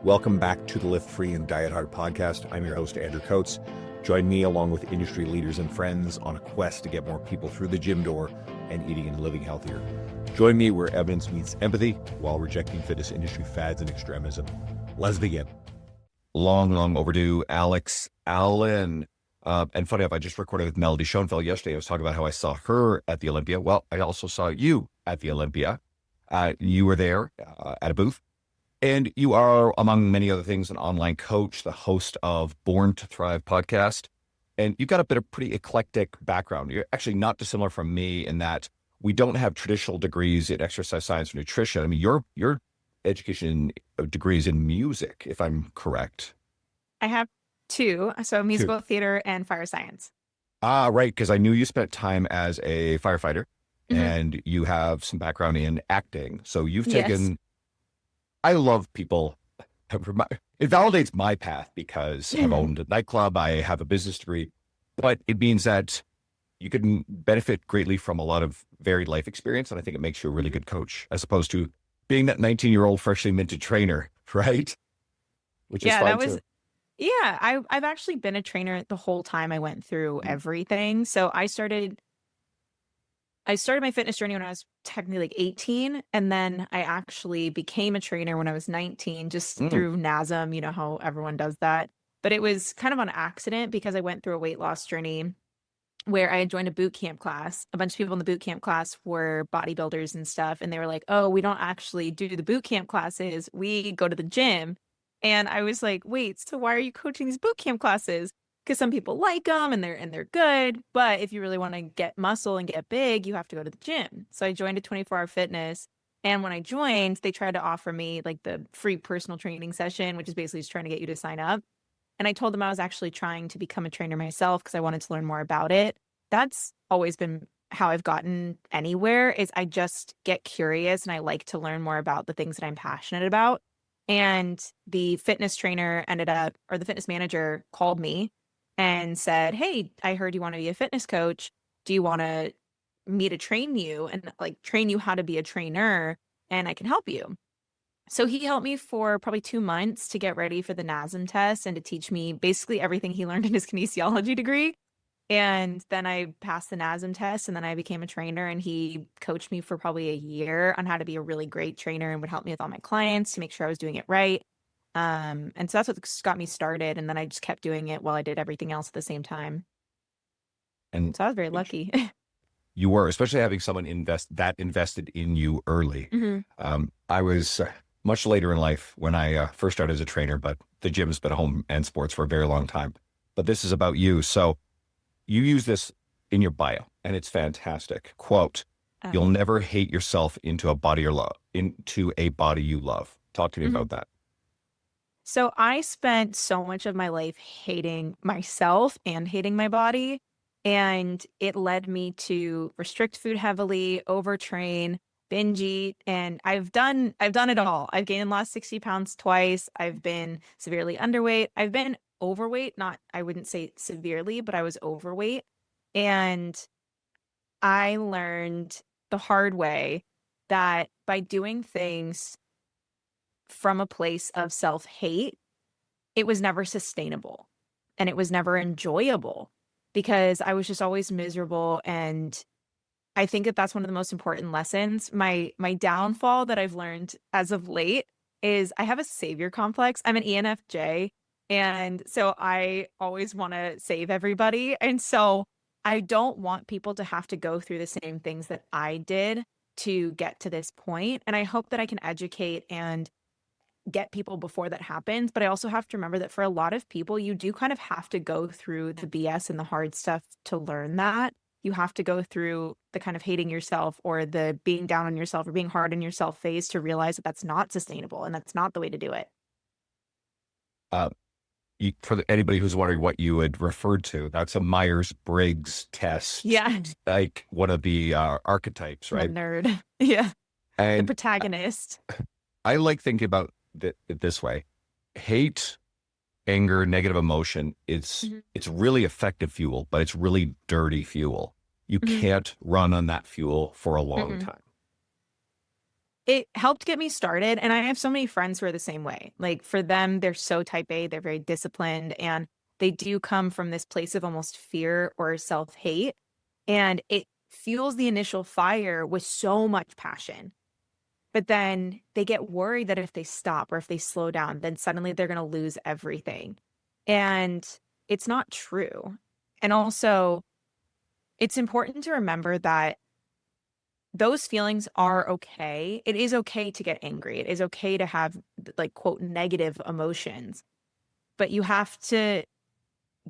Welcome back to the Lift Free and Diet Hard podcast. I'm your host, Andrew Coates. Join me along with industry leaders and friends on a quest to get more people through the gym door and eating and living healthier. Join me where evidence meets empathy while rejecting fitness industry fads and extremism. Let's begin. Long overdue, Alex Allen. And funny enough, I just recorded with Melody Schoenfeld yesterday. I was talking about how I saw her at the Olympia. Well, I also saw you at the Olympia. You were there at a booth. And you are, among many other things, an online coach, the host of Born to Thrive podcast. And you've got a bit of pretty eclectic background. You're actually not dissimilar from me in that we don't have traditional degrees in exercise science or nutrition. I mean, your education degree is in music, if I'm correct. I have two. So musical theater and fire science. Ah, right. Because I knew you spent time as a firefighter and you have some background in acting. So you've taken... I love people. It validates my path because I've owned a nightclub. I have a business degree, but it means that you can benefit greatly from a lot of varied life experience. And I think it makes you a really good coach as opposed to being that 19-year-old freshly minted trainer, right? Which is fine too. I've actually been a trainer the whole time I went through everything. So I started my fitness journey when I was technically like 18. And then I actually became a trainer when I was 19, just through NASM, you know how everyone does that. But it was kind of on accident because I went through a weight loss journey where I had joined a boot camp class. A bunch of people in the boot camp class were bodybuilders and stuff. And they were like, oh, we don't actually do the boot camp classes. We go to the gym. And I was like, wait, so why are you coaching these boot camp classes? Because some people like them and they're good, but if you really want to get muscle and get big, you have to go to the gym. So I joined a 24-hour fitness, and when I joined, they tried to offer me like the free personal training session, which is basically just trying to get you to sign up. And I told them I was actually trying to become a trainer myself because I wanted to learn more about it. That's always been how I've gotten anywhere, is I just get curious and I like to learn more about the things that I'm passionate about. And the fitness fitness manager called me and said, hey, I heard you want to be a fitness coach. Do you want me to train you and like train you how to be a trainer, and I can help you? So he helped me for probably 2 months to get ready for the NASM test and to teach me basically everything he learned in his kinesiology degree. And then I passed the NASM test, and then I became a trainer, and he coached me for probably a year on how to be a really great trainer and would help me with all my clients to make sure I was doing it right. And so that's what got me started. And then I just kept doing it while I did everything else at the same time. And so I was very lucky. You were, especially having someone invested in you early. I was much later in life when I first started as a trainer, but the gym's been home and sports for a very long time. But this is about you. So you use this in your bio, and it's fantastic. Quote, you'll never hate yourself into a body you love. Talk to me about that. So I spent so much of my life hating myself and hating my body, and it led me to restrict food heavily, overtrain, binge eat, and I've done it all. I've gained and lost 60 pounds twice. I've been severely underweight. I've been overweight, I wouldn't say severely, but I was overweight. And I learned the hard way that by doing things from a place of self-hate, it was never sustainable and it was never enjoyable because I was just always miserable. And I think that that's one of the most important lessons. My downfall that I've learned as of late is I have a savior complex. I'm an ENFJ. And so I always want to save everybody. And so I don't want people to have to go through the same things that I did to get to this point. And I hope that I can educate and get people before that happens. But I also have to remember that for a lot of people, you do kind of have to go through the BS and the hard stuff to learn that. You have to go through the kind of hating yourself or the being down on yourself or being hard on yourself phase to realize that that's not sustainable and that's not the way to do it. For anybody who's wondering what you had referred to, that's a Myers-Briggs test. Yeah. Like one of the archetypes, right? Nerd. Yeah. And the protagonist. I like thinking about it this way. Hate, anger, negative emotion, it's really effective fuel, but it's really dirty fuel. You can't run on that fuel for a long time. it helped get me started. And I have so many friends who are the same way. Like for them, they're so type A, they're very disciplined, and they do come from this place of almost fear or self-hate. And it fuels the initial fire with so much passion. But then they get worried that if they stop or if they slow down, then suddenly they're going to lose everything. And it's not true. And also, it's important to remember that those feelings are okay. It is okay to get angry. It is okay to have, like, quote, negative emotions, but you have to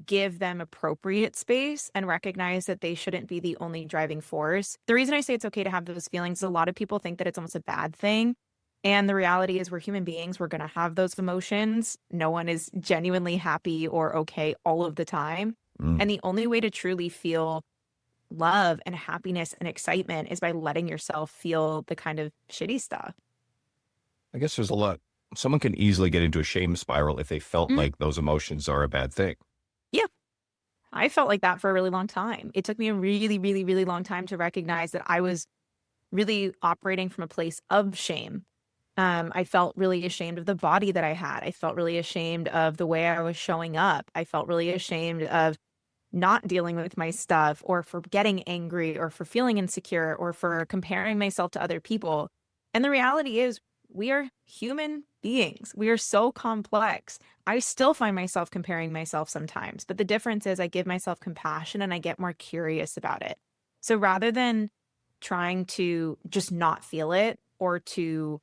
give them appropriate space and recognize that they shouldn't be the only driving force. The reason I say it's okay to have those feelings, a lot of people think that it's almost a bad thing. And the reality is, we're human beings. We're going to have those emotions. No one is genuinely happy or okay all of the time. Mm. And the only way to truly feel love and happiness and excitement is by letting yourself feel the kind of shitty stuff. I guess there's a lot. Someone can easily get into a shame spiral if they felt like those emotions are a bad thing. Yeah. I felt like that for a really long time. It took me a really, really, really long time to recognize that I was really operating from a place of shame. I felt really ashamed of the body that I had. I felt really ashamed of the way I was showing up. I felt really ashamed of not dealing with my stuff, or for getting angry, or for feeling insecure, or for comparing myself to other people. And the reality is, we are human beings. We are so complex. I still find myself comparing myself sometimes, but the difference is I give myself compassion and I get more curious about it. So rather than trying to just not feel it, or to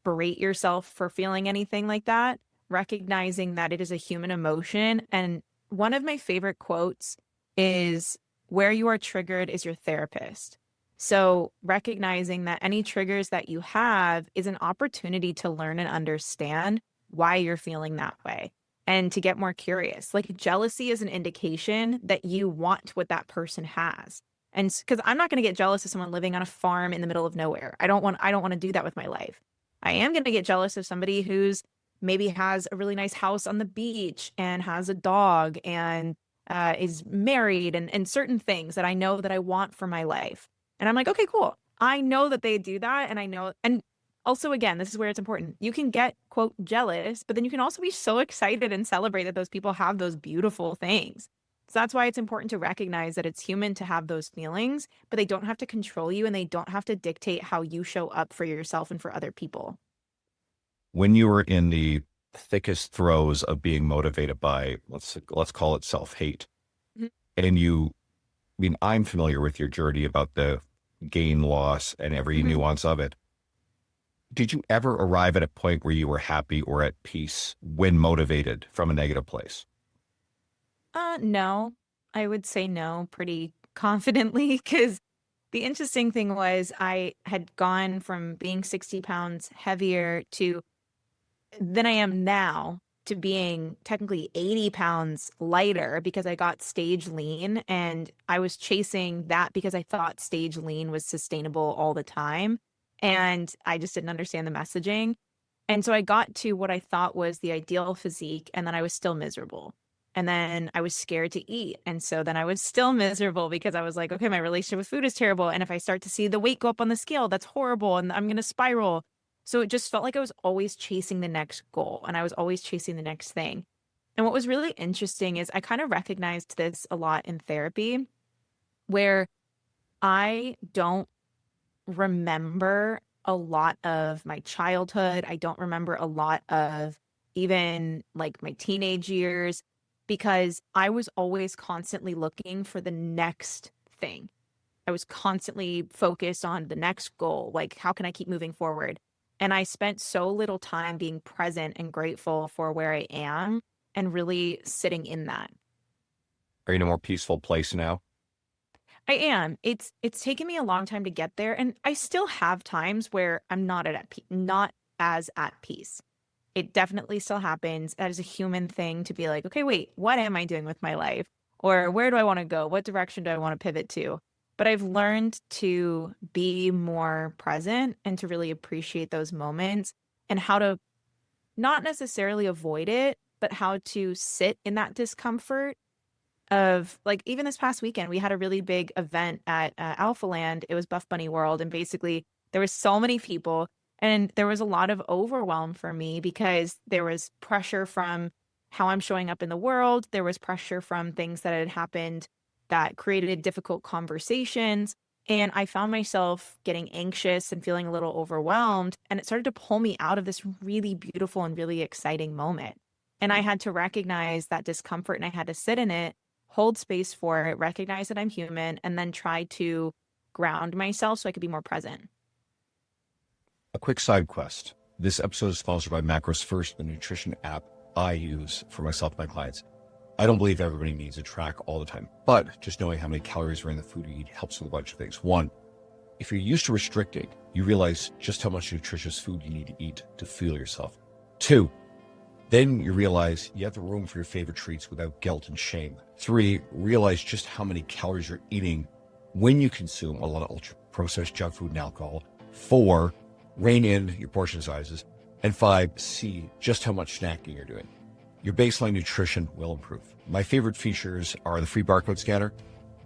berate yourself for feeling anything like that, recognizing that it is a human emotion. And one of my favorite quotes is, "Where you are triggered is your therapist." So recognizing that any triggers that you have is an opportunity to learn and understand why you're feeling that way, and to get more curious. Like, jealousy is an indication that you want what that person has. And because I'm not going to get jealous of someone living on a farm in the middle of nowhere. I don't want to do that with my life. I am going to get jealous of somebody who's maybe has a really nice house on the beach and has a dog and is married, and certain things that I know that I want for my life. And I'm like, okay, cool. I know that they do that. And I know, and also, again, this is where it's important. You can get, quote, jealous, but then you can also be so excited and celebrate that those people have those beautiful things. So that's why it's important to recognize that it's human to have those feelings, but they don't have to control you, and they don't have to dictate how you show up for yourself and for other people. When you were in the thickest throes of being motivated by, let's call it self-hate, Mhm. and I'm familiar with your journey about the gain loss and every Mhm. nuance of it. Did you ever arrive at a point where you were happy or at peace when motivated from a negative place? No, I would say no pretty confidently, because the interesting thing was I had gone from being 60 pounds heavier than I am now, to being technically 80 pounds lighter, because I got stage lean, and I was chasing that because I thought stage lean was sustainable all the time. And I just didn't understand the messaging. And so I got to what I thought was the ideal physique, and then I was still miserable. And then I was scared to eat. And so then I was still miserable, because I was like, okay, my relationship with food is terrible. And if I start to see the weight go up on the scale, that's horrible. And I'm going to spiral. So it just felt like I was always chasing the next goal, and I was always chasing the next thing. And what was really interesting is I kind of recognized this a lot in therapy, where I don't remember a lot of my childhood. I don't remember a lot of even like my teenage years, because I was always constantly looking for the next thing. I was constantly focused on the next goal. Like, how can I keep moving forward? And I spent so little time being present and grateful for where I am, and really sitting in that. Are you in a more peaceful place now? I am. It's taken me a long time to get there, and I still have times where I'm not as at peace. It definitely still happens. That is a human thing, to be like, okay, wait, what am I doing with my life? Or where do I want to go? What direction do I want to pivot to? But I've learned to be more present and to really appreciate those moments, and how to not necessarily avoid it, but how to sit in that discomfort of, like, even this past weekend, we had a really big event at Alpha Land. It was Buff Bunny World. And basically, there was so many people. And there was a lot of overwhelm for me because there was pressure from how I'm showing up in the world. There was pressure from things that had happened that created difficult conversations. And I found myself getting anxious and feeling a little overwhelmed. And it started to pull me out of this really beautiful and really exciting moment. And I had to recognize that discomfort and I had to sit in it, hold space for it, recognize that I'm human, and then try to ground myself so I could be more present. A quick side quest. This episode is sponsored by Macros First, the nutrition app I use for myself and my clients. I don't believe everybody needs to track all the time, but just knowing how many calories are in the food you eat helps with a bunch of things. One, if you're used to restricting, you realize just how much nutritious food you need to eat to fuel yourself. Two, then you realize you have the room for your favorite treats without guilt and shame. Three, realize just how many calories you're eating when you consume a lot of ultra-processed junk food and alcohol. Four, rein in your portion sizes. And five, see just how much snacking you're doing. Your baseline nutrition will improve. My favorite features are the free barcode scanner.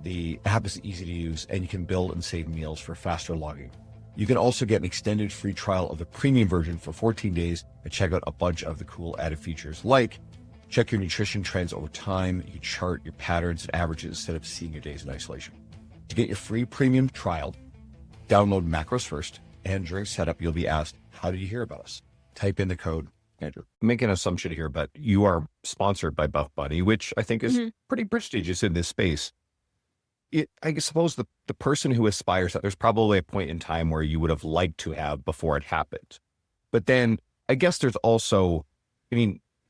The app is easy to use, and you can build and save meals for faster logging. You can also get an extended free trial of the premium version for 14 days and check out a bunch of the cool added features, like check your nutrition trends over time. You chart your patterns and averages instead of seeing your days in isolation. To get your free premium trial, download Macros First, and during setup, you'll be asked, how did you hear about us? Type in the code, Andrew. Make an assumption here, but you are sponsored by Buff Bunny, which I think is pretty prestigious in this space. I suppose the person who aspires, there's probably a point in time where you would have liked to have before it happened. But then I guess there's also,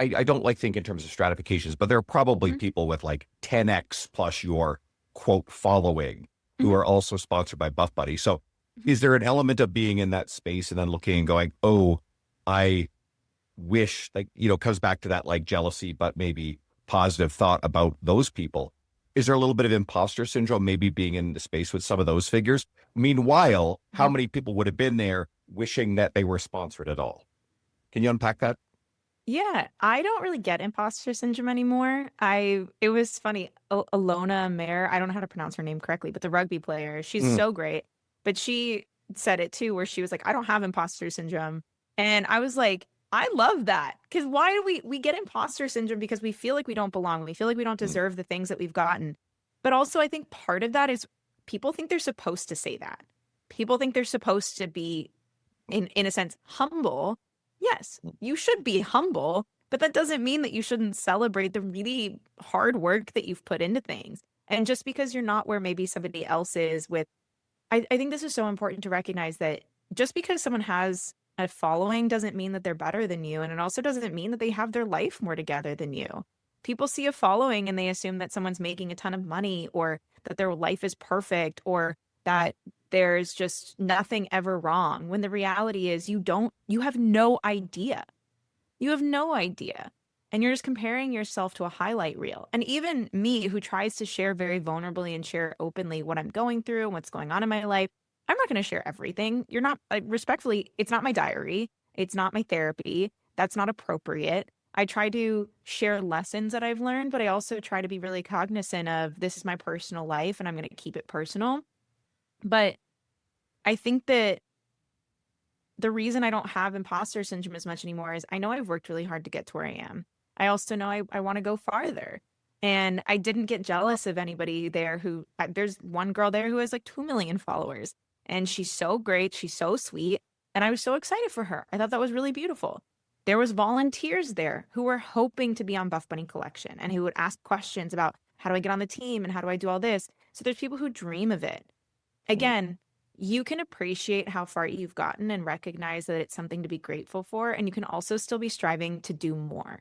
I don't like think in terms of stratifications, but there are probably people with like 10x plus your quote following who are also sponsored by Buff Buddy. So is there an element of being in that space and then looking and going, oh, I wish, comes back to that like jealousy, but maybe positive thought about those people? Is there a little bit of imposter syndrome, maybe being in the space with some of those figures? Meanwhile, how many people would have been there wishing that they were sponsored at all? Can you unpack that? Yeah, I don't really get imposter syndrome anymore. It was funny. Alona Mayer, I don't know how to pronounce her name correctly, but the rugby player, she's so great. But she said it too, where she was like, I don't have imposter syndrome. And I was like, I love that. Because why do we get imposter syndrome? Because we feel like we don't belong. We feel like we don't deserve the things that we've gotten. But also I think part of that is people think they're supposed to say that. People think they're supposed to be, in a sense, humble. Yes, you should be humble, but that doesn't mean that you shouldn't celebrate the really hard work that you've put into things. And just because you're not where maybe somebody else is with, I think this is so important to recognize that just because someone has a following doesn't mean that they're better than you. And it also doesn't mean that they have their life more together than you. People see a following and they assume that someone's making a ton of money or that their life is perfect or that there's just nothing ever wrong. When the reality is you have no idea. You have no idea. And you're just comparing yourself to a highlight reel. And even me, who tries to share very vulnerably and share openly what I'm going through and what's going on in my life, I'm not going to share everything. You're not, respectfully, it's not my diary. It's not my therapy. That's not appropriate. I try to share lessons that I've learned, but I also try to be really cognizant of this is my personal life and I'm going to keep it personal. But I think that the reason I don't have imposter syndrome as much anymore is I know I've worked really hard to get to where I am. I also know I want to go farther. And I didn't get jealous of anybody there there's one girl there who has like 2 million followers. And she's so great. She's so sweet. And I was so excited for her. I thought that was really beautiful. There was volunteers there who were hoping to be on Buff Bunny Collection and who would ask questions about how do I get on the team and how do I do all this? So there's people who dream of it. Again, you can appreciate how far you've gotten and recognize that it's something to be grateful for. And you can also still be striving to do more.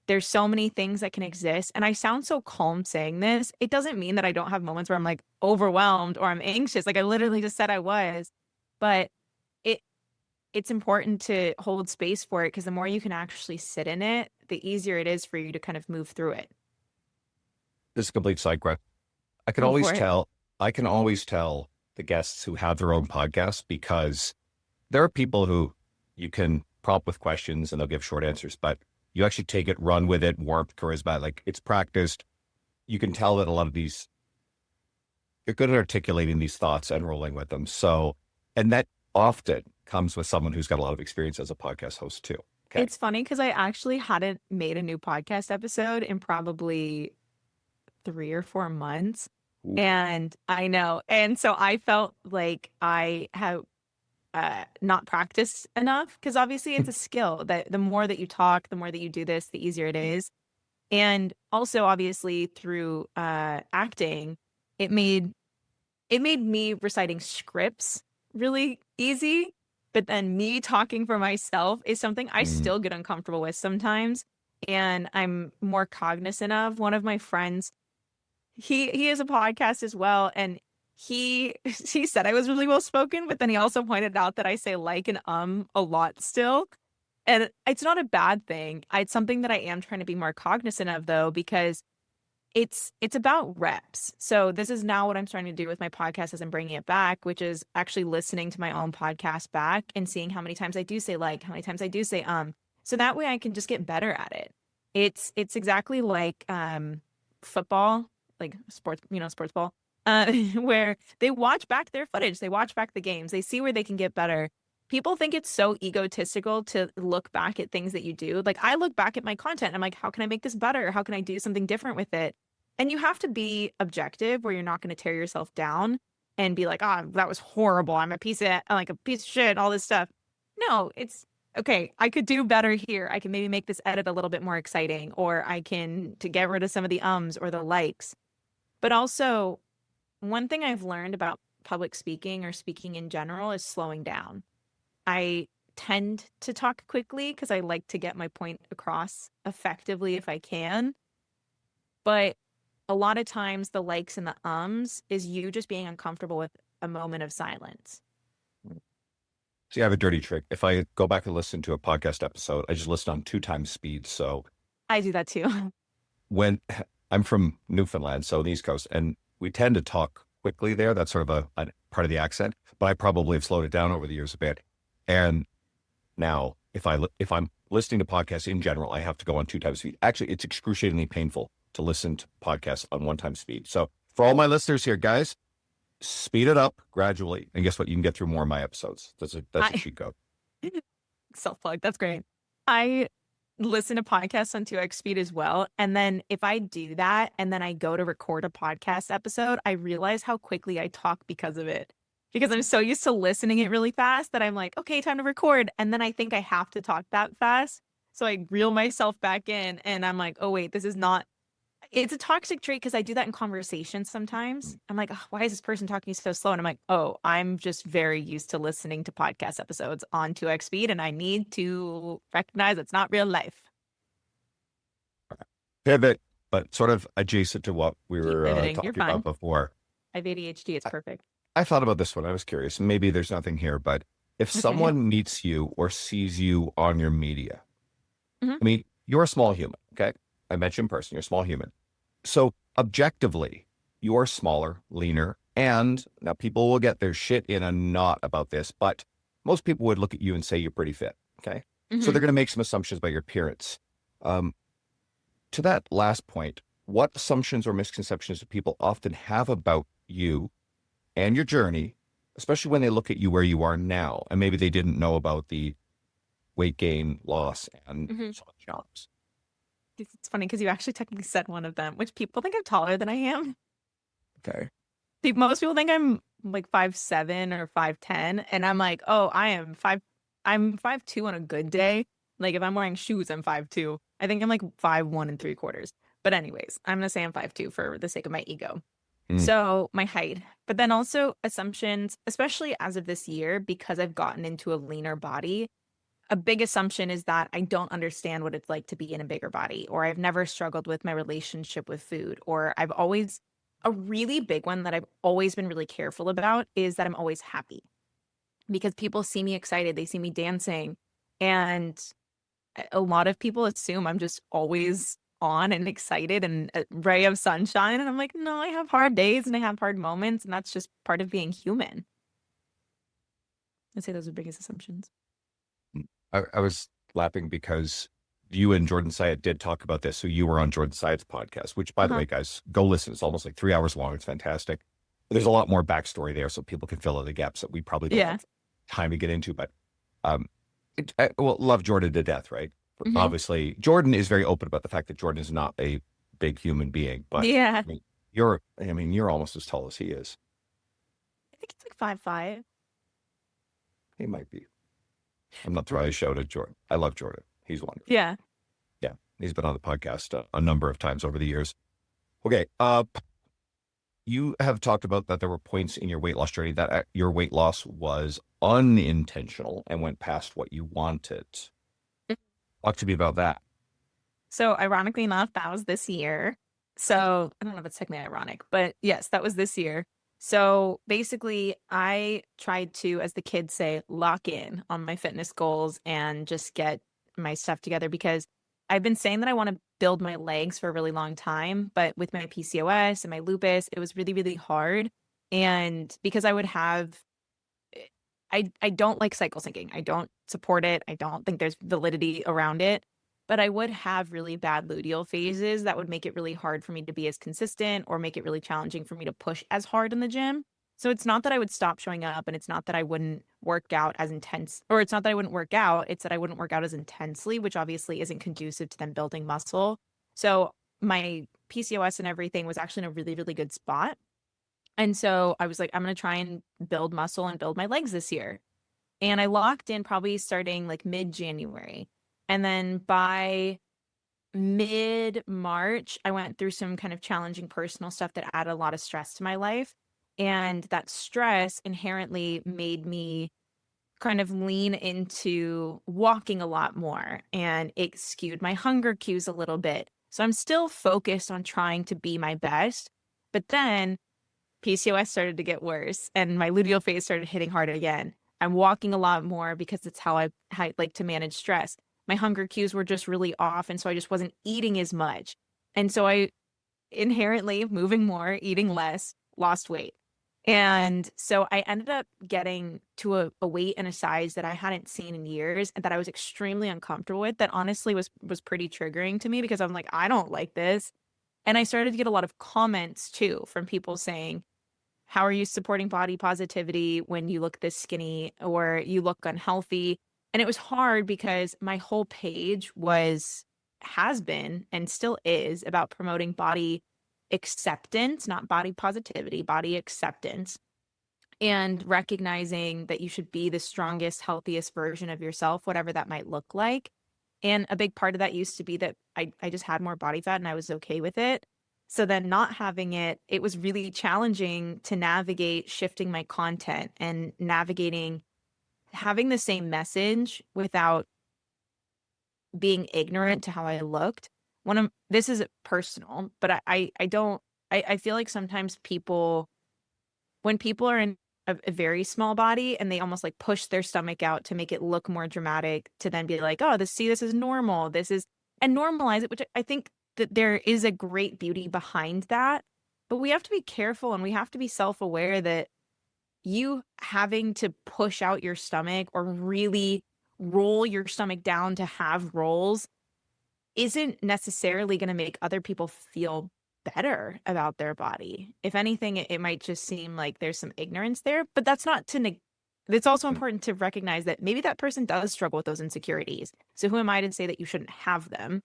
There's so many things that can exist. And I sound so calm saying this. It doesn't mean that I don't have moments where I'm like overwhelmed or I'm anxious. Like I literally just said I was. But it's important to hold space for it because the more you can actually sit in it, the easier it is for you to kind of move through it. This is a complete side quest. I can always tell the guests who have their own podcast because there are people who you can prompt with questions and they'll give short answers, but you actually take it, run with it, warmth, charisma, like it's practiced. You can tell that a lot of these, you're good at articulating these thoughts and rolling with them. So, and that often comes with someone who's got a lot of experience as a podcast host too. Okay. It's funny because I actually hadn't made a new podcast episode in probably 3 or 4 months. Ooh. And I know. And so I felt like I have not practiced enough because obviously it's a skill that the more that you talk, the more that you do this, the easier it is. And also obviously through acting, it made me reciting scripts really easy. But then me talking for myself is something I still get uncomfortable with sometimes. And I'm more cognizant of. One of my friends, he has a podcast as well. And he said I was really well spoken, but then he also pointed out that I say like and a lot still. And it's not a bad thing. It's something that I am trying to be more cognizant of though, because it's about reps. So this is now what I'm starting to do with my podcast as I'm bringing it back, which is actually listening to my own podcast back and seeing how many times I do say like, how many times I do say so that way I can just get better at it. It's exactly like football, like sports, sports ball, where they watch back their footage, they watch back the games, they see where they can get better. People think it's so egotistical to look back at things that you do. Like I look back at my content and I'm like, how can I make this better? How can I do something different with it? And you have to be objective where you're not going to tear yourself down and be like, oh, that was horrible. I'm a piece of shit, all this stuff. No, it's okay. I could do better here. I can maybe make this edit a little bit more exciting, or I can to get rid of some of the ums or the likes. But also one thing I've learned about public speaking or speaking in general is slowing down. I tend to talk quickly because I like to get my point across effectively if I can. But a lot of times the likes and the ums is you just being uncomfortable with a moment of silence. See, I have a dirty trick. If I go back and listen to a podcast episode, I just listen on 2 times speed. So I do that too. When I'm from Newfoundland, so the East Coast, and we tend to talk quickly there. That's sort of a part of the accent, but I probably have slowed it down over the years a bit. And now if I'm listening to podcasts in general, I have to go on 2 times speed. Actually, it's excruciatingly painful to listen to podcasts on 1 time speed. So for all my listeners here, guys, speed it up gradually. And guess what? You can get through more of my episodes. That's a cheat code. Self-plug. That's great. I listen to podcasts on 2x speed as well. And then if I do that and then I go to record a podcast episode, I realize how quickly I talk because of it. Because I'm so used to listening it really fast that I'm like, okay, time to record. And then I think I have to talk that fast. So I reel myself back in and I'm like, oh, wait, this is not. It's a toxic trait because I do that in conversations sometimes. I'm like, oh, why is this person talking so slow? And I'm like, oh, I'm just very used to listening to podcast episodes on 2x speed. And I need to recognize it's not real life. Pivot, but sort of adjacent to what we were talking about before. I have ADHD. It's perfect. I thought about this one. I was curious. Maybe there's nothing here, but if someone meets you or sees you on your media, I mean, you're a small human, okay? I met you in person. You're a small human. So objectively, you're smaller, leaner, and now people will get their shit in a knot about this, but most people would look at you and say you're pretty fit, okay? So they're going to make some assumptions about your appearance. To that last point, what assumptions or misconceptions do people often have about you and your journey, especially when they look at you where you are now, and maybe they didn't know about the weight gain, loss, and so much jobs? It's funny because you actually technically said one of them, which people think I'm taller than I am. Okay. Most people think I'm like 5'7" or 5'10", and I'm like, oh, I'm 5'2" on a good day. Like if I'm wearing shoes, I'm 5'2". I think I'm like 5'1 3/4". But anyways, I'm gonna say I'm 5'2" for the sake of my ego. So my height, but then also assumptions, especially as of this year, because I've gotten into a leaner body. A big assumption is that I don't understand what it's like to be in a bigger body, or I've never struggled with my relationship with food, or a really big one that I've always been really careful about is that I'm always happy because people see me excited. They see me dancing. And a lot of people assume I'm just always on and excited and a ray of sunshine. And I'm like, no, I have hard days and I have hard moments. And that's just part of being human. I'd say those are the biggest assumptions. I was laughing because you and Jordan Syatt did talk about this. So you were on Jordan Syatt's podcast, which by the way, guys, go listen. It's almost like 3 hours long. It's fantastic. There's a lot more backstory there so people can fill in the gaps that we probably don't have time to get into. But Um, well, love Jordan to death, right? Hmm. Obviously, Jordan is very open about the fact that Jordan is not a big human being, but Yeah. I mean, you're almost as tall as he is. I think it's like 5'5". He might be. I'm not throwing a shout at Jordan. I love Jordan. He's wonderful. Yeah. Yeah, he's been on the podcast a number of times over the years. Okay, you have talked about that there were points in your weight loss journey that your weight loss was unintentional and went past what you wanted. Talk to me about that. So ironically enough, that was this year. So I don't know if it's technically ironic, but yes, that was this year. So basically, I tried to, as the kids say, lock in on my fitness goals and just get my stuff together because I've been saying that I want to build my legs for a really long time, but with my PCOS and my lupus, it was really, really hard. And because I would have I don't like cycle syncing. I don't support it. I don't think there's validity around it. But I would have really bad luteal phases that would make it really hard for me to be as consistent or make it really challenging for me to push as hard in the gym. So it's not that I would stop showing up and it's not that I wouldn't work out as intense, or it's not that I wouldn't work out, it's that I wouldn't work out as intensely, which obviously isn't conducive to them building muscle. So my PCOS and everything was actually in a really, really good spot. And so I was like, I'm going to try and build muscle and build my legs this year. And I locked in probably starting like mid-January. And then by mid-March, I went through some kind of challenging personal stuff that added a lot of stress to my life. And that stress inherently made me kind of lean into walking a lot more. And it skewed my hunger cues a little bit. So I'm still focused on trying to be my best. But then PCOS started to get worse and my luteal phase started hitting hard again. I'm walking a lot more because it's how I like to manage stress. My hunger cues were just really off. And so I just wasn't eating as much. And so I inherently moving more, eating less, lost weight. And so I ended up getting to a weight and a size that I hadn't seen in years and that I was extremely uncomfortable with. That honestly was pretty triggering to me because I'm like, I don't like this. And I started to get a lot of comments too from people saying, how are you supporting body positivity when you look this skinny or you look unhealthy? And it was hard because my whole page has been and still is about promoting body acceptance, not body positivity, body acceptance, and recognizing that you should be the strongest, healthiest version of yourself, whatever that might look like. And a big part of that used to be that I just had more body fat and I was okay with it. So then not having it, it was really challenging to navigate shifting my content and navigating having the same message without being ignorant to how I looked. This is personal, but I don't I feel like sometimes people when people are in a very small body and they almost like push their stomach out to make it look more dramatic to then be like, oh, this is normal. This is and normalize it, which I think that there is a great beauty behind that. But we have to be careful and we have to be self-aware that you having to push out your stomach or really roll your stomach down to have rolls isn't necessarily going to make other people feel better about their body. If anything, it might just seem like there's some ignorance there, but that's not to it's also important to recognize that maybe that person does struggle with those insecurities. So who am I to say that you shouldn't have them?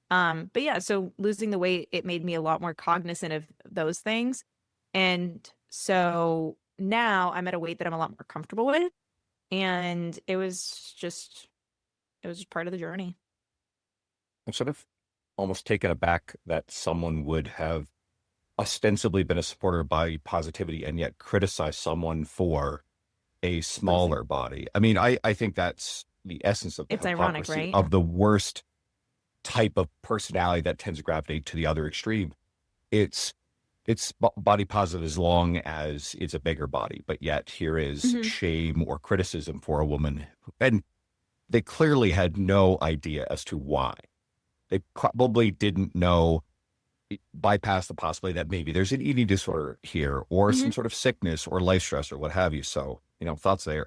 But yeah, so losing the weight, it made me a lot more cognizant of those things. And so now I'm at a weight that I'm a lot more comfortable with. And it was just part of the journey. I'm sort of almost taken aback that someone would have ostensibly been a supporter of body positivity and yet criticize someone for a smaller body. I mean, I think that's the essence of the It's ironic, hypocrisy right? of the worst type of personality that tends to gravitate to the other extreme. It's body positive as long as it's a bigger body, but yet here is Mhm. shame or criticism for a woman. And they clearly had no idea as to why. They probably didn't know, bypass the possibility that maybe there's an eating disorder here or some Mhm. sort of sickness or life stress or what have you. So, thoughts there.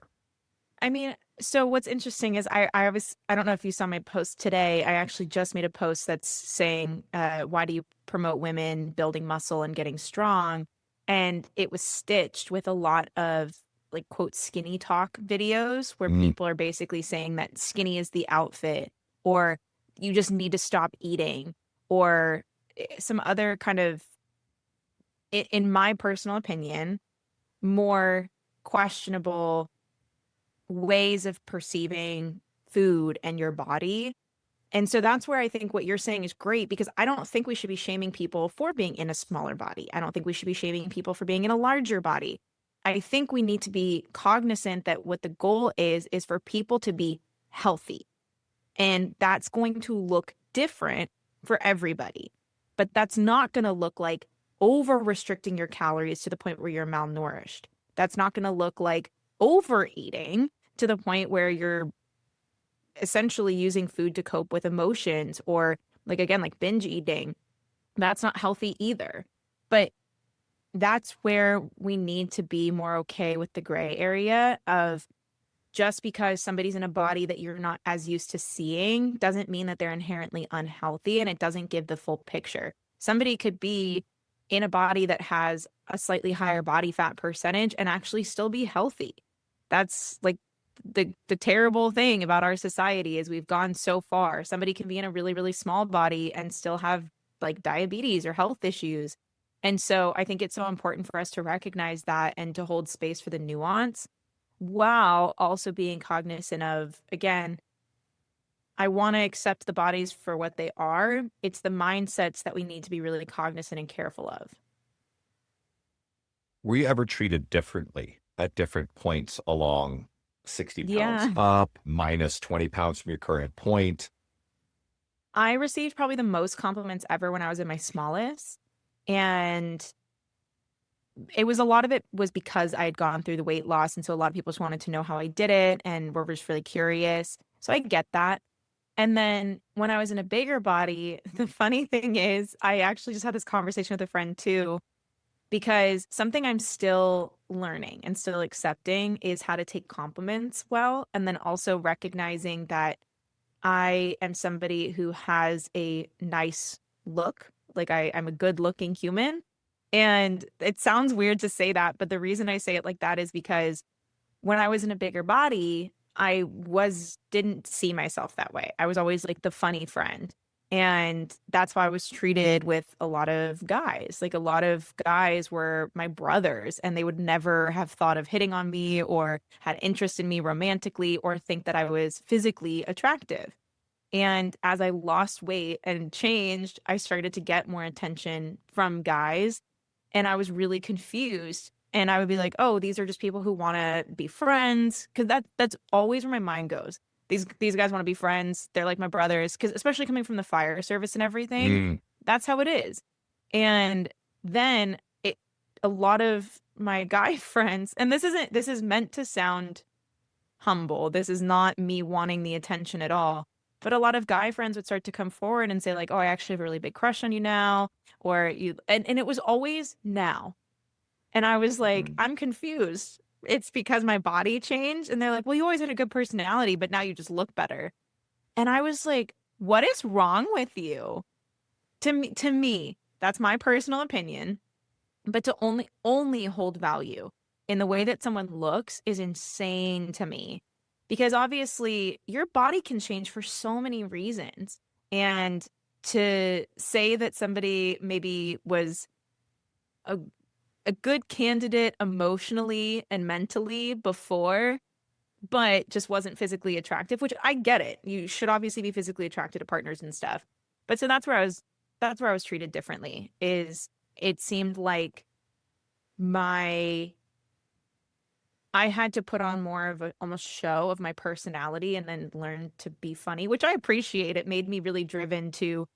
I mean, so what's interesting is I don't know if you saw my post today. I actually just made a post that's saying, why do you promote women building muscle and getting strong? And it was stitched with a lot of like quote skinny talk videos where people are basically saying that skinny is the outfit, or you just need to stop eating, or some other kind of, in my personal opinion, more questionable ways of perceiving food and your body. And so that's where I think what you're saying is great, because I don't think we should be shaming people for being in a smaller body. I don't think we should be shaming people for being in a larger body. I think we need to be cognizant that what the goal is for people to be healthy. And that's going to look different for everybody. But that's not going to look like over restricting your calories to the point where you're malnourished. That's not going to look like overeating to the point where you're essentially using food to cope with emotions, or like, again, like binge eating. That's not healthy either. But that's where we need to be more okay with the gray area of, just because somebody's in a body that you're not as used to seeing doesn't mean that they're inherently unhealthy, and it doesn't give the full picture. Somebody could be in a body that has a slightly higher body fat percentage and actually still be healthy. That's like the terrible thing about our society is we've gone so far. Somebody can be in a really, really small body and still have like diabetes or health issues. And so I think it's so important for us to recognize that and to hold space for the nuance, while also being cognizant of, again, I want to accept the bodies for what they are. It's the mindsets that we need to be really cognizant and careful of. Were you ever treated differently at different points along 60 pounds Yeah. up, minus 20 pounds from your current point? I received probably the most compliments ever when I was in my smallest. And it was, a lot of it was because I had gone through the weight loss. And so a lot of people just wanted to know how I did it and were just really curious. So I get that. And then when I was in a bigger body, the funny thing is, I actually just had this conversation with a friend too, because something I'm still learning and still accepting is how to take compliments well. And then also recognizing that I am somebody who has a nice look. Like I'm a good looking human. And it sounds weird to say that, but the reason I say it like that is because when I was in a bigger body, I didn't see myself that way. I was always like the funny friend. And that's why I was treated with a lot of guys. Like a lot of guys were my brothers, and they would never have thought of hitting on me or had interest in me romantically or think that I was physically attractive. And as I lost weight and changed, I started to get more attention from guys, and I was really confused. And I would be like, oh, these are just people who want to be friends. Because that's always where my mind goes. These guys want to be friends. They're like my brothers. Because especially coming from the fire service and everything, that's how it is. And then a lot of my guy friends, and this is meant to sound humble. This is not me wanting the attention at all. But a lot of guy friends would start to come forward and say like, oh, I actually have a really big crush on you now. Or and it was always now. And I was like, I'm confused. It's because my body changed. And they're like, well, you always had a good personality, but now you just look better. And I was like, what is wrong with you? To me, that's my personal opinion. But to only hold value in the way that someone looks is insane to me. Because obviously your body can change for so many reasons. And to say that somebody maybe was a good candidate emotionally and mentally before, but just wasn't physically attractive, which I get it. You should obviously be physically attracted to partners and stuff. But so that's where I was treated differently. Is it seemed like I had to put on more of a almost show of my personality and then learn to be funny, which I appreciate. It made me really driven to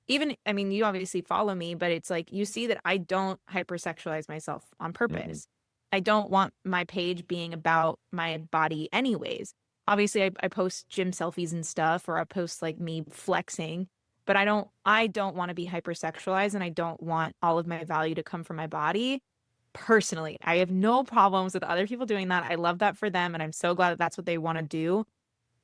even, I mean, you obviously follow me, but it's like you see that I don't hypersexualize myself on purpose. I don't want my page being about my body anyways. Obviously, I post gym selfies and stuff, or I post like me flexing, but I don't want to be hypersexualized, and I don't want all of my value to come from my body. Personally, I have no problems with other people doing that. I love that for them, and I'm so glad that that's what they want to do.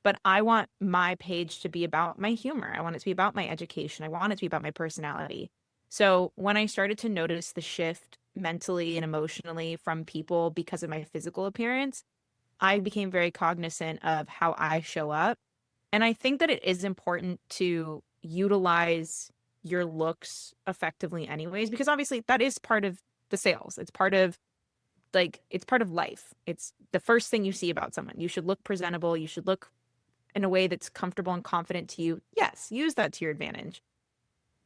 But I want my page to be about my humor. I want it to be about my education. I want it to be about my personality. So when I started to notice the shift mentally and emotionally from people because of my physical appearance, I became very cognizant of how I show up. And I think that it is important to utilize your looks effectively anyways, because obviously that is part of the sales. It's part of it's part of life. It's the first thing you see about someone. You should look presentable. You should look in a way that's comfortable and confident to you. Yes, use that to your advantage,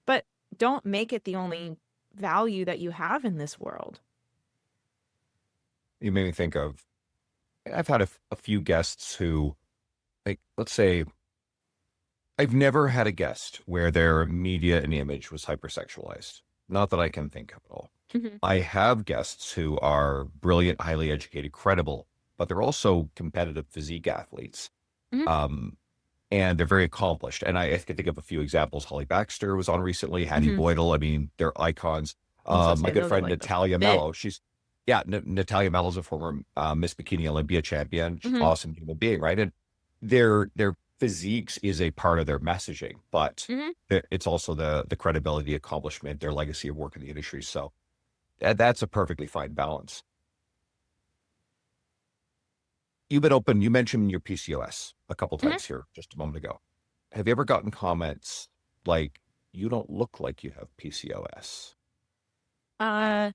but don't make it the only value that you have in this world. You made me think of, I've had a few guests who, like, let's say, I've never had a guest where their media and image was hypersexualized. Not that I can think of at all. Mhm. I have guests who are brilliant, highly educated, credible, but they're also competitive physique athletes. Mhm. Um, and they're very accomplished. And I can think of a few examples. Holly Baxter was on recently, Hattie Mhm. Boydell. I mean, they're icons. Also My say good those are friend like the Natalia fit. Mello. Natalia Mello's a former Miss Bikini Olympia champion. She's an Mhm. awesome human being, right? And their physiques is a part of their messaging, but Mhm. it's also the credibility, accomplishment, their legacy of work in the industry. So that's a perfectly fine balance. You've been open. You mentioned your PCOS a couple Mhm. times here just a moment ago. Have you ever gotten comments like, you don't look like you have PCOS? Uh,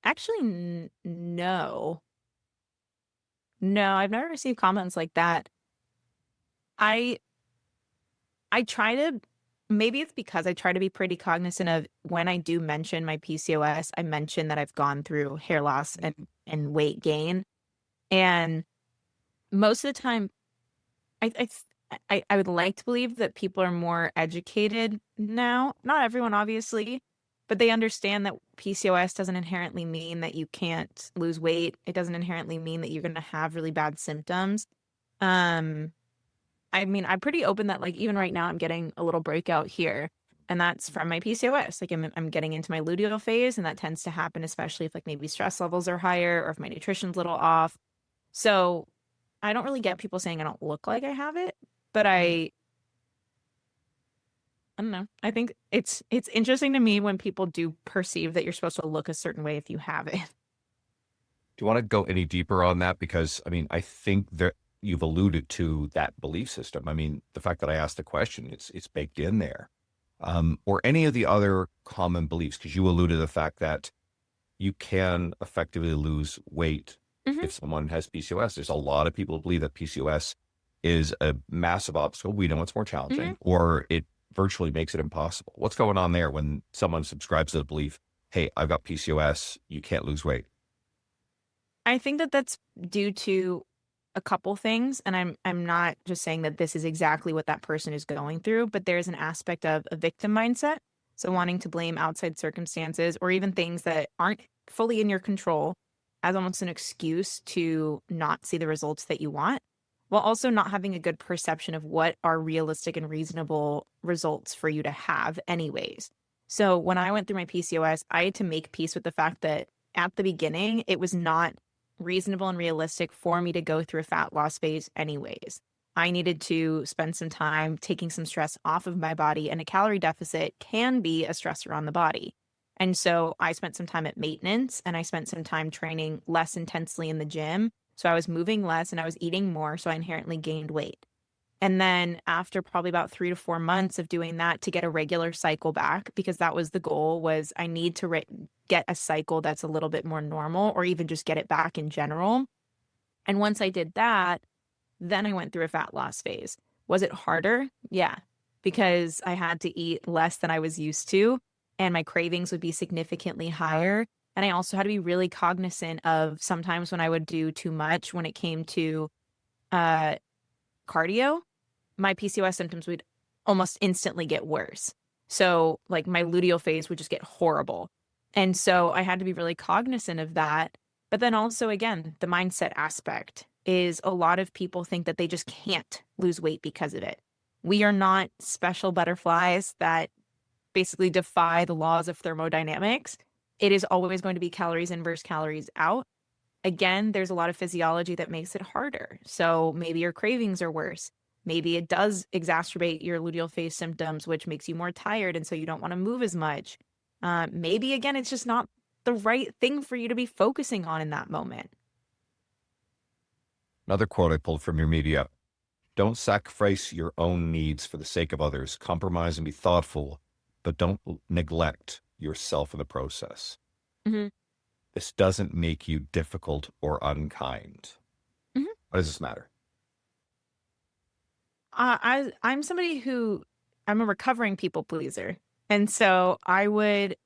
actually, no. No, I've never received comments like that. I I try to, maybe it's because I try to be pretty cognizant of when I do mention my PCOS, I mention that I've gone through hair loss and weight gain. And most of the time, I I I would like to believe that people are more educated now. Not everyone, obviously, but they understand that PCOS doesn't inherently mean that you can't lose weight. It doesn't inherently mean that you're going to have really bad symptoms. Um, I mean, I'm pretty open that like even right now I'm getting a little breakout here, and that's from my PCOS. Like I'm getting into my luteal phase, and that tends to happen especially if like maybe stress levels are higher or if my nutrition's a little off. So I don't really get people saying I don't look like I have it, but I don't know. I think it's interesting to me when people do perceive that you're supposed to look a certain way if you have it. Do you want to go any deeper on that? Because, I mean, I think that you've alluded to that belief system. I mean, the fact that I asked the question, it's baked in there. Or any of the other common beliefs, because you alluded to the fact that you can effectively lose weight Hmm. if someone has PCOS. There's a lot of people who believe that PCOS is a massive obstacle. We know it's more Hmm. challenging, or it virtually makes it impossible. What's going on there when someone subscribes to the belief, hey, I've got PCOS, you can't lose weight? I think that that's due to a couple things, and I'm not just saying that this is exactly what that person is going through, but there's an aspect of a victim mindset. So wanting to blame outside circumstances or even things that aren't fully in your control as almost an excuse to not see the results that you want, while also not having a good perception of what are realistic and reasonable results for you to have anyways. So when I went through my PCOS, I had to make peace with the fact that at the beginning, it was not reasonable and realistic for me to go through a fat loss phase anyways. I needed to spend some time taking some stress off of my body, and a calorie deficit can be a stressor on the body. And so I spent some time at maintenance and I spent some time training less intensely in the gym. So I was moving less and I was eating more. So I inherently gained weight. And then after probably about 3 to 4 months of doing that to get a regular cycle back, because that was the goal, was I need to get a cycle that's a little bit more normal or even just get it back in general. And once I did that, then I went through a fat loss phase. Was it harder? Yeah, because I had to eat less than I was used to, and my cravings would be significantly higher. And I also had to be really cognizant of sometimes when I would do too much when it came to uh, cardio, my PCOS symptoms would almost instantly get worse. So, like, my luteal phase would just get horrible. And so I had to be really cognizant of that. But then also, again, the mindset aspect is a lot of people think that they just can't lose weight because of it. We are not special butterflies that basically defy the laws of thermodynamics. It is always going to be calories in versus calories out. Again, there's a lot of physiology that makes it harder. So maybe your cravings are worse. Maybe it does exacerbate your luteal phase symptoms, which makes you more tired. And so you don't want to move as much. Maybe, again, it's just not the right thing for you to be focusing on in that moment. Another quote I pulled from your media: don't sacrifice your own needs for the sake of others. Compromise and be thoughtful, but don't neglect yourself in the process. Mhm. This doesn't make you difficult or unkind. Mhm. Why does this matter? I'm somebody who I'm a recovering people pleaser. And so I would,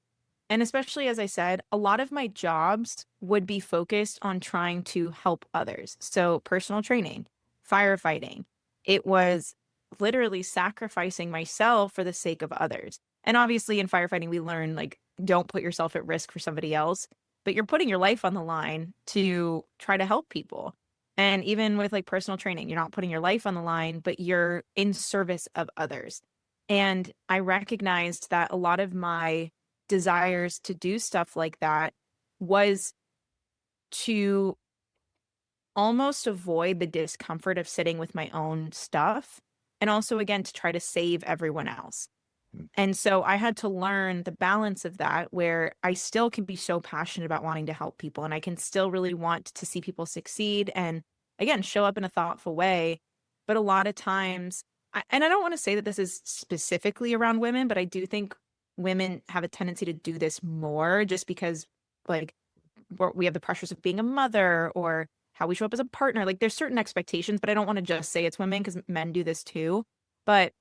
and especially as I said, a lot of my jobs would be focused on trying to help others. So personal training, firefighting, it was literally sacrificing myself for the sake of others. And obviously in firefighting, we learn like, don't put yourself at risk for somebody else, but you're putting your life on the line to try to help people. And even with like personal training, you're not putting your life on the line, but you're in service of others. And I recognized that a lot of my desires to do stuff like that was to almost avoid the discomfort of sitting with my own stuff. And also, again, to try to save everyone else. And so I had to learn the balance of that, where I still can be so passionate about wanting to help people and I can still really want to see people succeed and, again, show up in a thoughtful way. But a lot of times, and I don't want to say that this is specifically around women, but I do think women have a tendency to do this more just because, like, we have the pressures of being a mother or how we show up as a partner. Like, there's certain expectations, but I don't want to just say it's women because men do this too. But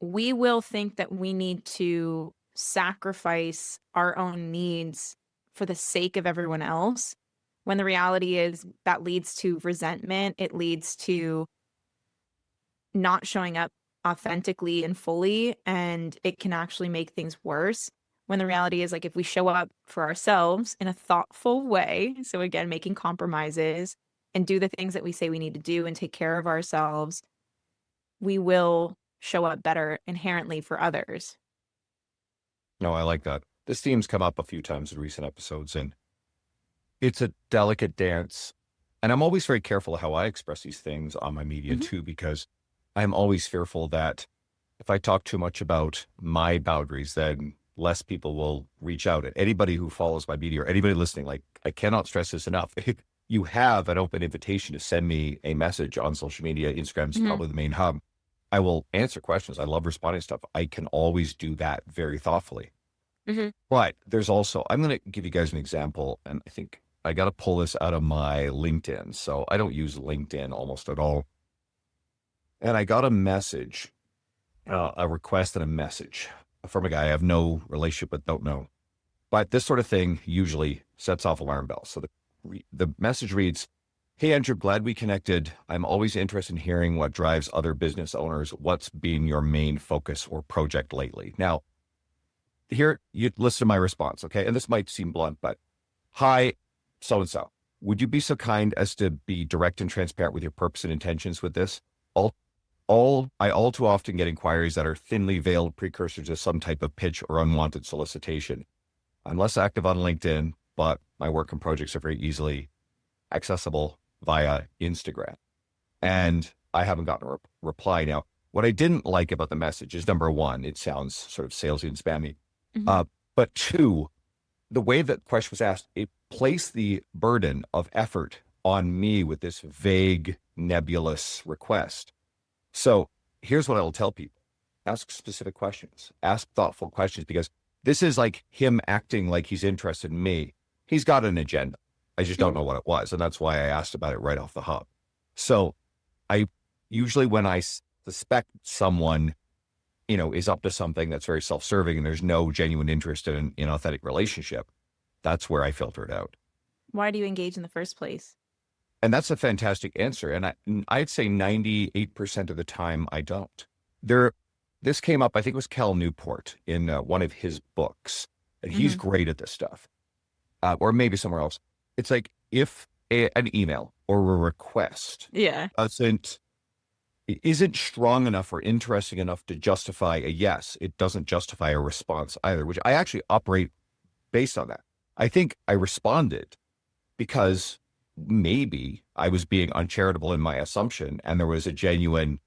we will think that we need to sacrifice our own needs for the sake of everyone else, when the reality is that leads to resentment. It leads to not showing up authentically and fully, and it can actually make things worse. When the reality is, like, if we show up for ourselves in a thoughtful way, so again, making compromises and do the things that we say we need to do and take care of ourselves, we will show up better inherently for others. No, I like that. This theme's come up a few times in recent episodes, and it's a delicate dance. And I'm always very careful how I express these things on my media Mhm. too, because I'm always fearful that if I talk too much about my boundaries, then less people will reach out. And anybody who follows my media or anybody listening, like, I cannot stress this enough. If you have an open invitation to send me a message on social media, Instagram is Mhm. probably the main hub. I will answer questions. I love responding to stuff. I can always do that very thoughtfully. Mhm. But there's also, I'm going to give you guys an example, and I think I got to pull this out of my LinkedIn. So I don't use LinkedIn almost at all. And I got a message, a request and a message from a guy I have no relationship with, don't know. But this sort of thing usually sets off alarm bells. So the message reads, "Hey, Andrew, glad we connected. I'm always interested in hearing what drives other business owners. What's been your main focus or project lately?" Now, here, you listen to my response, okay? And this might seem blunt, but hi, so-and-so. Would you be so kind as to be direct and transparent with your purpose and intentions with this? I all too often get inquiries that are thinly veiled precursors to some type of pitch or unwanted solicitation. I'm less active on LinkedIn, but my work and projects are very easily accessible via Instagram. And I haven't gotten a reply. Now, what I didn't like about the message is, number one, it sounds sort of salesy and spammy. Mhm. But two, the way that the question was asked, it placed the burden of effort on me with this vague, nebulous request. So here's what I will tell people: ask specific questions, ask thoughtful questions, because this is like him acting like he's interested in me. He's got an agenda. I just don't Mhm. know what it was. And that's why I asked about it right off the hop. So I usually, when I suspect someone, is up to something that's very self-serving and there's no genuine interest in authentic relationship, that's where I filter it out. Why do you engage in the first place? And that's a fantastic answer. And I'd say 98% of the time I don't. This came up, I think it was Cal Newport in one of his books, and he's Mhm. great at this stuff, or maybe somewhere else. It's like, if an email or a request Yeah. isn't strong enough or interesting enough to justify a yes, it doesn't justify a response either, which I actually operate based on that. I think I responded because maybe I was being uncharitable in my assumption and there was a genuine,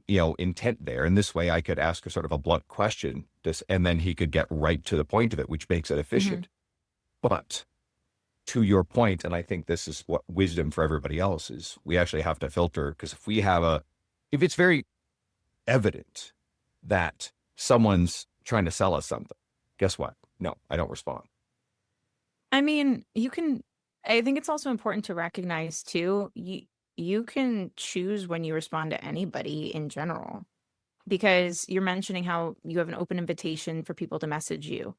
intent there. And this way I could ask a sort of a blunt question, and then he could get right to the point of it, which makes it Mhm. efficient. But to your point, and I think this is what wisdom for everybody else is, we actually have to filter, because if it's very evident that someone's trying to sell us something, guess what? No, I don't respond. I mean, I think it's also important to recognize too, you can choose when you respond to anybody in general, because you're mentioning how you have an open invitation for people to message you.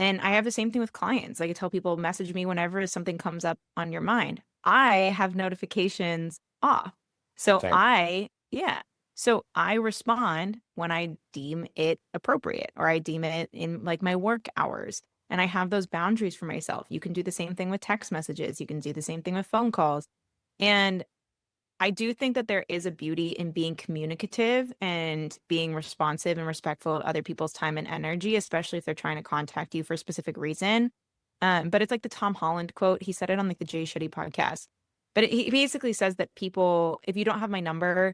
And I have the same thing with clients. Like I tell people, message me whenever something comes up on your mind. I have notifications off. So Same. yeah. So I respond when I deem it appropriate, or I deem it in like my work hours. And I have those boundaries for myself. You can do the same thing with text messages. You can do the same thing with phone calls. And I do think that there is a beauty in being communicative and being responsive and respectful of other people's time and energy, especially if they're trying to contact you for a specific reason. But it's like the Tom Holland quote. He said it on like the Jay Shetty podcast. But he basically says that people, if you don't have my number,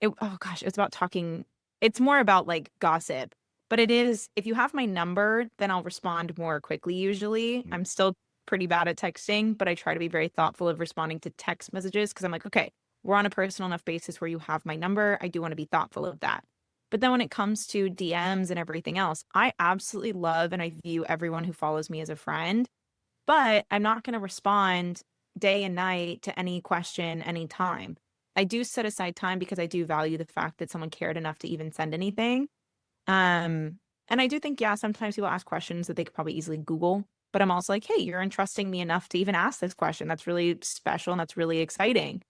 oh gosh, it's about talking. It's more about like gossip. But it is, if you have my number, then I'll respond more quickly usually. I'm still pretty bad at texting, but I try to be very thoughtful of responding to text messages because I'm like, okay, we're on a personal enough basis where you have my number. I do want to be thoughtful of that. But then when it comes to DMs and everything else, I absolutely love and I view everyone who follows me as a friend, but I'm not going to respond day and night to any question anytime. I do set aside time because I do value the fact that someone cared enough to even send anything. And I do think, yeah, sometimes people ask questions that they could probably easily Google, but I'm also like, hey, you're entrusting me enough to even ask this question. That's really special and that's really exciting.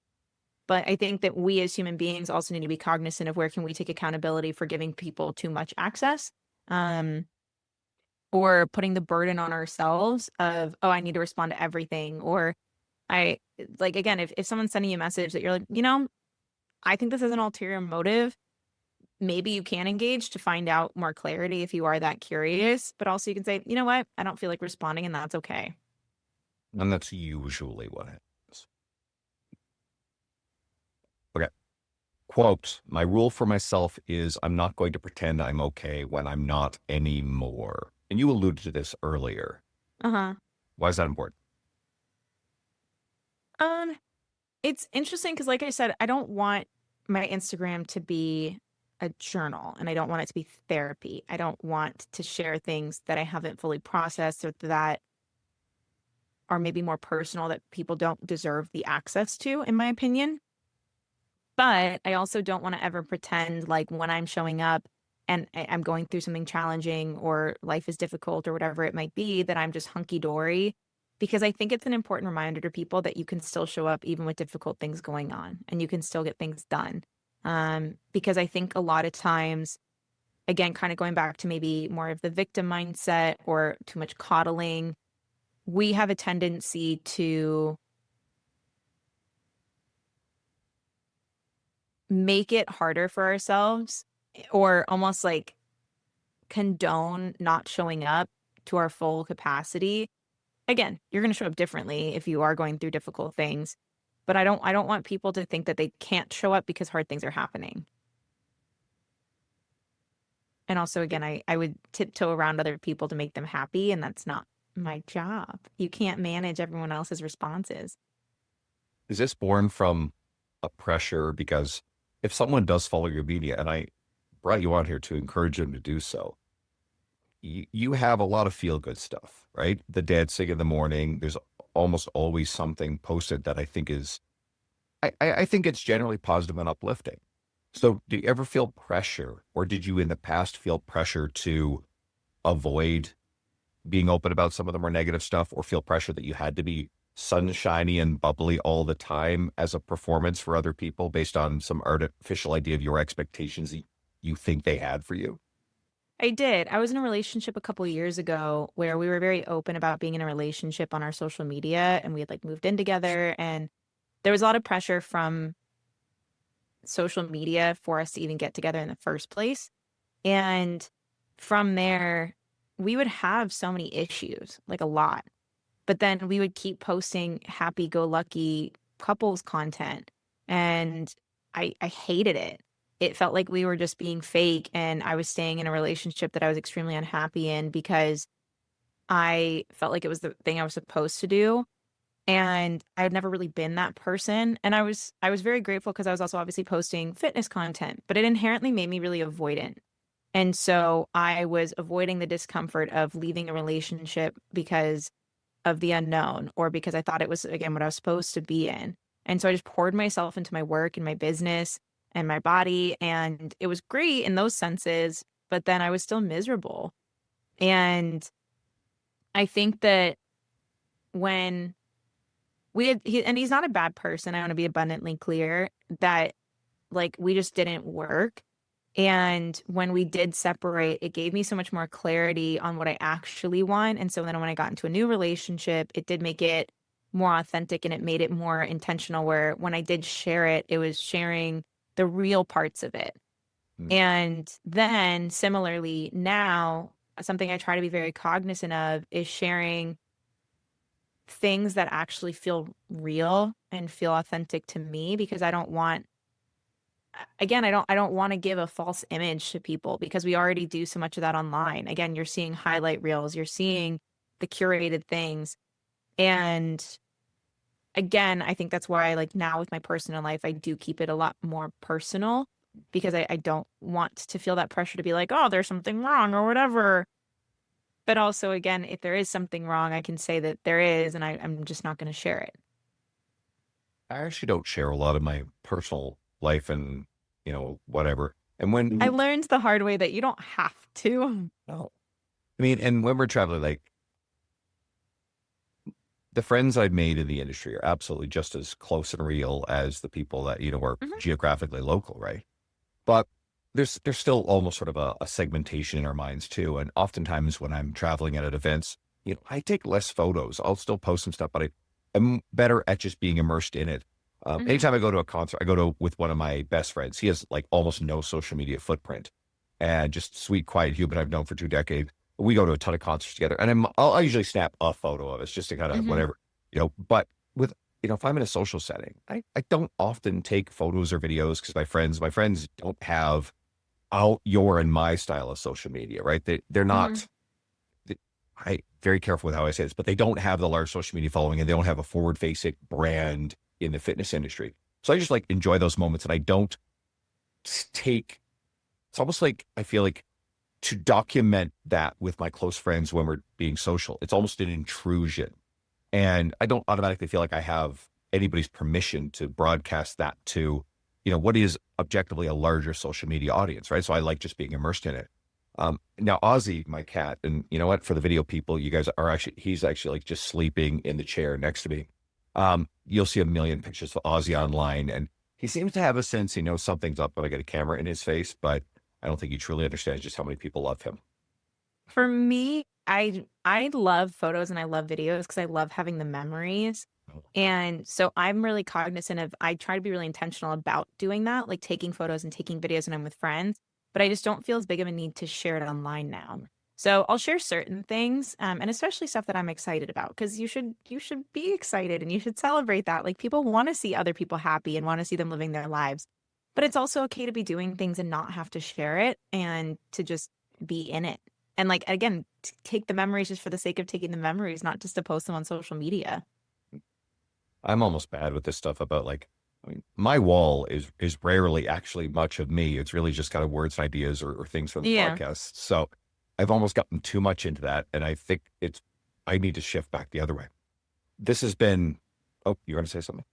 But I think that we as human beings also need to be cognizant of where can we take accountability for giving people too much access, or putting the burden on ourselves of, oh, I need to respond to everything. Or I like, again, if someone's sending you a message that you're like, I think this is an ulterior motive, maybe you can engage to find out more clarity if you are that curious. But also you can say, you know what, I don't feel like responding, and that's okay. And that's usually what happens. Okay. Quote, my rule for myself is I'm not going to pretend I'm okay when I'm not anymore. And you alluded to this earlier. Uh-huh. Why is that important? It's interesting because, like I said, I don't want my Instagram to be a journal, and I don't want it to be therapy. I don't want to share things that I haven't fully processed or that are maybe more personal that people don't deserve the access to, in my opinion. But I also don't want to ever pretend like when I'm showing up and I'm going through something challenging or life is difficult or whatever it might be, that I'm just hunky dory. Because I think it's an important reminder to people that you can still show up even with difficult things going on and you can still get things done. Because I think a lot of times, again, kind of going back to maybe more of the victim mindset or too much coddling, we have a tendency to make it harder for ourselves, or almost like condone not showing up to our full capacity. Again, you're going to show up differently if you are going through difficult things, but I don't want people to think that they can't show up because hard things are happening. And also, again, I would tiptoe around other people to make them happy, and that's not my job. You can't manage everyone else's responses. Is this born from a pressure? Because if someone does follow your media, and I brought you on here to encourage them to do so, you have a lot of feel-good stuff, right? The dancing in the morning, there's almost always something posted that I think is, I think it's generally positive and uplifting. So do you ever feel pressure, or did you in the past feel pressure to avoid being open about some of the more negative stuff, or feel pressure that you had to be sunshiny and bubbly all the time as a performance for other people based on some artificial idea of your expectations that you think they had for you? I did. I was in a relationship a couple of years ago where we were very open about being in a relationship on our social media, and we had like moved in together, and there was a lot of pressure from social media for us to even get together in the first place. And from there, we would have so many issues, like a lot. But then we would keep posting happy-go-lucky couples content. And I hated it. It felt like we were just being fake, and I was staying in a relationship that I was extremely unhappy in because I felt like it was the thing I was supposed to do. And I had never really been that person. And I was very grateful because I was also obviously posting fitness content, but it inherently made me really avoidant. And so I was avoiding the discomfort of leaving a relationship because of the unknown or because I thought it was, again, what I was supposed to be in. And so I just poured myself into my work and my business and my body. And it was great in those senses, but then I was still miserable. And I think that when and he's not a bad person, I want to be abundantly clear that like we just didn't work. And when we did separate, it gave me so much more clarity on what I actually want. And so then when I got into a new relationship, it did make it more authentic and it made it more intentional, where when I did share it, it was sharing the real parts of it. And then similarly, now something I try to be very cognizant of is sharing things that actually feel real and feel authentic to me, because I don't want, again, I don't want to give a false image to people, because we already do so much of that online. Again, you're seeing highlight reels, you're seeing the curated things. And again, I think that's why like now with my personal life, I do keep it a lot more personal, because I don't want to feel that pressure to be like, oh, there's something wrong or whatever. But also, again, if there is something wrong, I can say that there is, and I'm just not going to share it. I actually don't share a lot of my personal life and, whatever. And when I learned the hard way that you don't have to. no, I mean, and when we're traveling, like the friends I've made in the industry are absolutely just as close and real as the people that, are Mhm. geographically local, right? But there's still almost sort of a segmentation in our minds too. And oftentimes when I'm traveling at events, I take less photos. I'll still post some stuff, but I'm better at just being immersed in it. Mhm. Anytime I go to a concert, I go to with one of my best friends. He has like almost no social media footprint and just sweet, quiet human I've known for 2 decades. We go to a ton of concerts together, and I'll usually snap a photo of us just to kind of Mhm. whatever, but with, if I'm in a social setting, I don't often take photos or videos because my friends don't have your and my style of social media, right? They're Mhm. not, I very careful with how I say this, but they don't have the large social media following and they don't have a forward facing brand in the fitness industry. So I just like enjoy those moments and I don't take, it's almost like, I feel like to document that with my close friends when we're being social, it's almost an intrusion. And I don't automatically feel like I have anybody's permission to broadcast that to, what is objectively a larger social media audience, right? So I like just being immersed in it. Now Ozzy, my cat, and you know what, for the video people, you guys are he's actually like just sleeping in the chair next to me. You'll see a million pictures of Ozzy online and he seems to have a sense, he knows something's up when I get a camera in his face, but I don't think he truly understands just how many people love him. For me, I love photos and I love videos because I love having the memories. And so I'm really cognizant of, I try to be really intentional about doing that, like taking photos and taking videos when I'm with friends, but I just don't feel as big of a need to share it online now. So I'll share certain things, and especially stuff that I'm excited about, because you should be excited and you should celebrate that. Like people want to see other people happy and want to see them living their lives, but it's also okay to be doing things and not have to share it and to just be in it. And like again, take the memories just for the sake of taking the memories, not just to post them on social media. I'm almost bad with this stuff about like, I mean, my wall is rarely actually much of me. It's really just kind of words and ideas or things from the Yeah. podcast. So I've almost gotten too much into that. And I think I need to shift back the other way. This has been, oh, you're going to say something?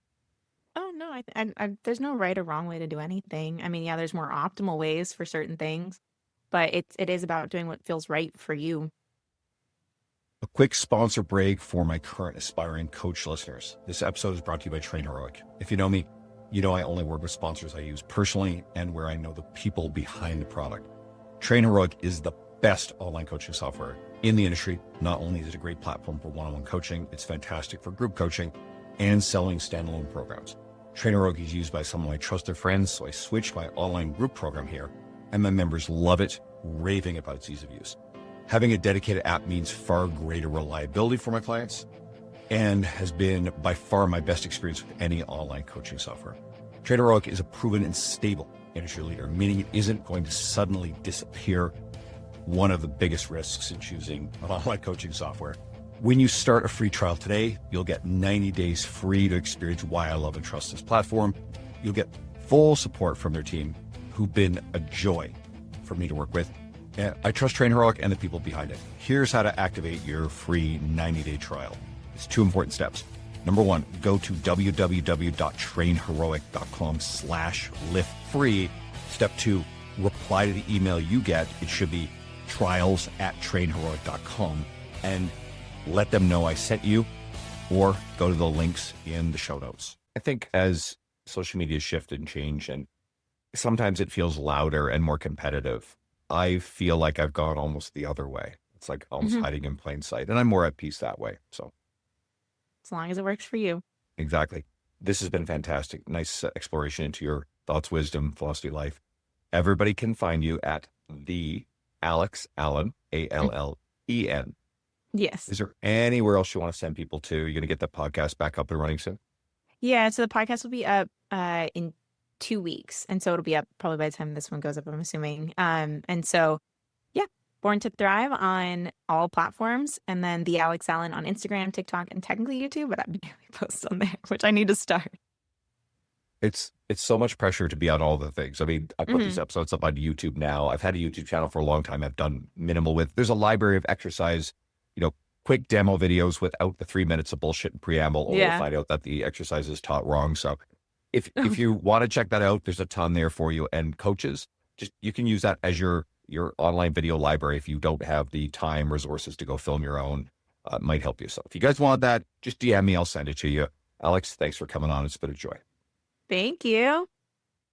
Oh no, there's no right or wrong way to do anything. I mean, yeah, there's more optimal ways for certain things, but it is about doing what feels right for you. A quick sponsor break for my current aspiring coach listeners. This episode is brought to you by Train Heroic. If you know me, you know I only work with sponsors I use personally and where I know the people behind the product. Train Heroic is the best online coaching software in the industry. Not only is it a great platform for one-on-one coaching, it's fantastic for group coaching and selling standalone programs. Train Heroic is used by some of my trusted friends, so I switched my online group program here, and my members love it, raving about its ease of use. Having a dedicated app means far greater reliability for my clients and has been by far my best experience with any online coaching software. Train Heroic is a proven and stable industry leader, meaning it isn't going to suddenly disappear one of the biggest risks in choosing an online coaching software. When you start a free trial today, you'll get 90 days free to experience why I love and trust this platform. You'll get full support from their team, who've been a joy for me to work with. I trust Train Heroic and the people behind it. Here's how to activate your free 90-day trial. It's 2 important steps. Number 1, go to www.trainheroic.com/liftfree. Step 2, reply to the email you get. It should be trials@trainheroic.com, and let them know I sent you, or go to the links in the show notes. I think as social media shift and change, and sometimes it feels louder and more competitive, I feel like I've gone almost the other way. It's like almost hiding in plain sight, and I'm more at peace that way. So As long as it works for you. exactly. This has been fantastic. Nice exploration into your thoughts, wisdom, philosophy, life. Everybody can find you at the Alex Allen, ALLEN. Yes. Is there anywhere else you want to send people to? You're going to get the podcast back up and running soon? Yeah. So the podcast will be up in 2 weeks. And so it'll be up probably by the time this one goes up, I'm assuming. And so, yeah, Born to Thrive on all platforms. And then the Alex Allen on Instagram, TikTok, and technically YouTube, but I barely post on there, which I need to start. It's so much pressure to be on all the things. I mean, I put these episodes up on YouTube now. I've had a YouTube channel for a long time. I've done minimal with. There's a library of exercise, quick demo videos without the 3 minutes of bullshit and preamble, only to find out that the exercise is taught wrong. So if you want to check that out, there's a ton there for you. And coaches, you can use that as your online video library if you don't have the time, resources to go film your own. It might help you. So if you guys want that, just DM me. I'll send it to you. Alex, thanks for coming on. It's been a joy. Thank you.